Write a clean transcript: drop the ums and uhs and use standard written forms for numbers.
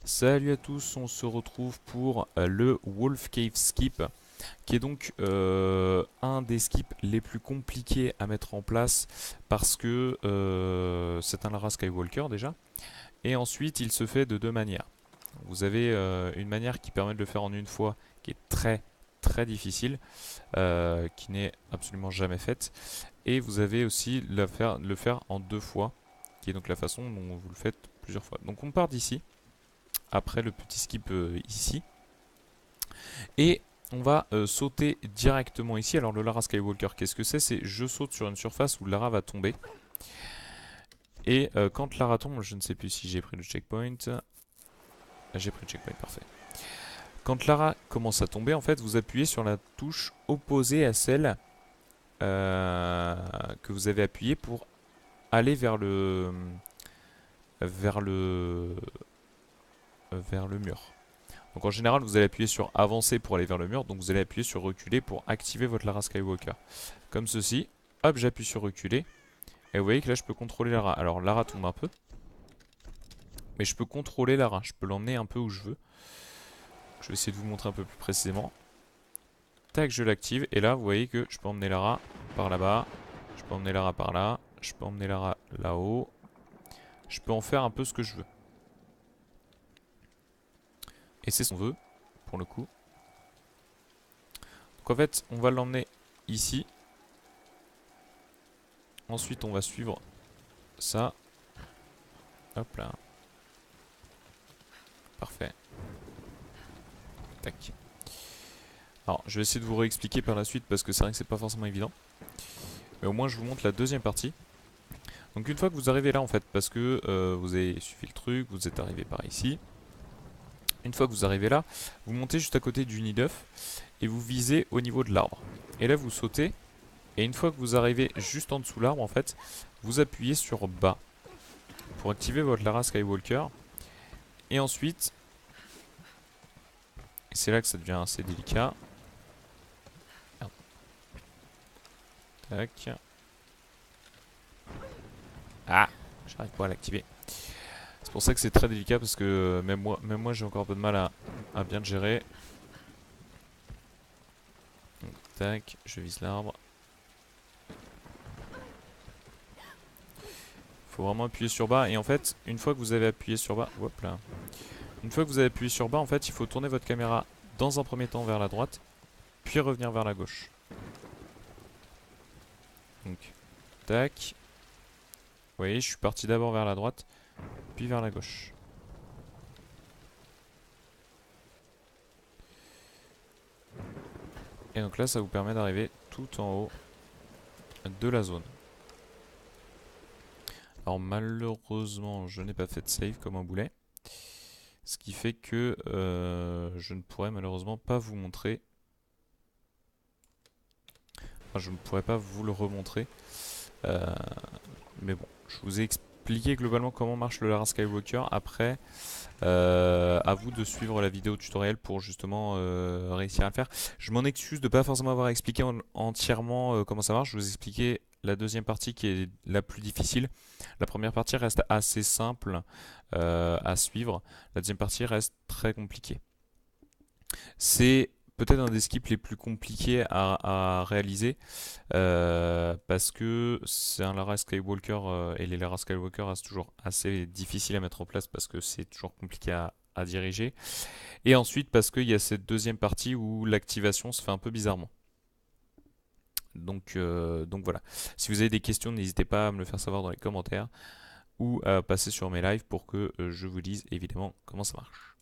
Salut à tous, on se retrouve pour le Wolf Cave Skip, qui est donc un des skips les plus compliqués à mettre en place parce que c'est un Lara Skywalker déjà, et ensuite il se fait de deux manières. Vous avez une manière qui permet de le faire en une fois, qui est très difficile, qui n'est absolument jamais faite, et vous avez aussi le faire en deux fois, qui est donc la façon dont vous le faites plusieurs fois. Donc on part d'ici après le petit skip ici. Et on va sauter directement ici. Alors le Lara Skywalker, qu'est-ce que c'est? C'est je saute sur une surface où Lara va tomber. Et quand Lara tombe, je ne sais plus si j'ai pris le checkpoint. J'ai pris le checkpoint, parfait. Quand Lara commence à tomber, en fait, vous appuyez sur la touche opposée à celle que vous avez appuyée pour aller vers vers le vers le mur. Donc en général, vous allez appuyer sur avancer pour aller vers le mur, donc vous allez appuyer sur reculer pour activer votre Lara Skywalker. Comme ceci, hop, j'appuie sur reculer, et vous voyez que là je peux contrôler Lara. Alors Lara tombe un peu, mais je peux contrôler Lara, je peux l'emmener un peu où je veux. Je vais essayer de vous montrer un peu plus précisément. Tac, je l'active, et là vous voyez que je peux emmener Lara par là-bas, je peux emmener Lara par là, je peux emmener Lara là-haut. Je peux en faire un peu ce que je veux. Et c'est ce qu'on veut, pour le coup. Donc en fait, on va l'emmener ici. Ensuite, on va suivre ça. Hop là. Parfait. Tac. Alors, je vais essayer de vous réexpliquer par la suite parce que c'est vrai que c'est pas forcément évident. Mais au moins, je vous montre la deuxième partie. Donc, une fois que vous arrivez là, en fait, parce que vous avez suivi le truc, vous êtes arrivé par ici. Une fois que vous arrivez là, vous montez juste à côté du nid d'œuf et vous visez au niveau de l'arbre. Et là, vous sautez. Et une fois que vous arrivez juste en dessous de l'arbre, en fait, vous appuyez sur bas pour activer votre Lara Skywalker. Et ensuite, c'est là que ça devient assez délicat. Merde. Tac. Ah, j'arrive pas à l'activer. C'est pour ça que c'est très délicat parce que même moi j'ai encore un peu de mal à bien le gérer. Donc, tac, je vise l'arbre. Faut vraiment appuyer sur bas. Et en fait, une fois que vous avez appuyé sur bas, hop là. Une fois que vous avez appuyé sur bas, en fait, il faut tourner votre caméra dans un premier temps vers la droite, puis revenir vers la gauche. Donc, tac. Vous voyez, je suis parti d'abord vers la droite, puis vers la gauche. Et donc là, ça vous permet d'arriver tout en haut de la zone. Alors malheureusement, je n'ai pas fait de save comme un boulet. Ce qui fait que je ne pourrais malheureusement pas vous montrer. Enfin, je ne pourrais pas vous le remontrer. Euh, mais bon, je vous ai expliqué globalement comment marche le Lara Skywalker. Après, à vous de suivre la vidéo tutoriel pour justement réussir à le faire. Je m'en excuse de ne pas forcément avoir expliqué entièrement comment ça marche. Je vous ai expliqué la deuxième partie qui est la plus difficile. La première partie reste assez simple à suivre. La deuxième partie reste très compliquée. C'est peut-être un des skips les plus compliqués à réaliser parce que c'est un Lara Skywalker et les Lara Skywalker restent toujours assez difficiles à mettre en place parce que c'est toujours compliqué à diriger. Et ensuite parce qu'il y a cette deuxième partie où l'activation se fait un peu bizarrement. Donc voilà. Si vous avez des questions, n'hésitez pas à me le faire savoir dans les commentaires ou à passer sur mes lives pour que je vous dise évidemment comment ça marche.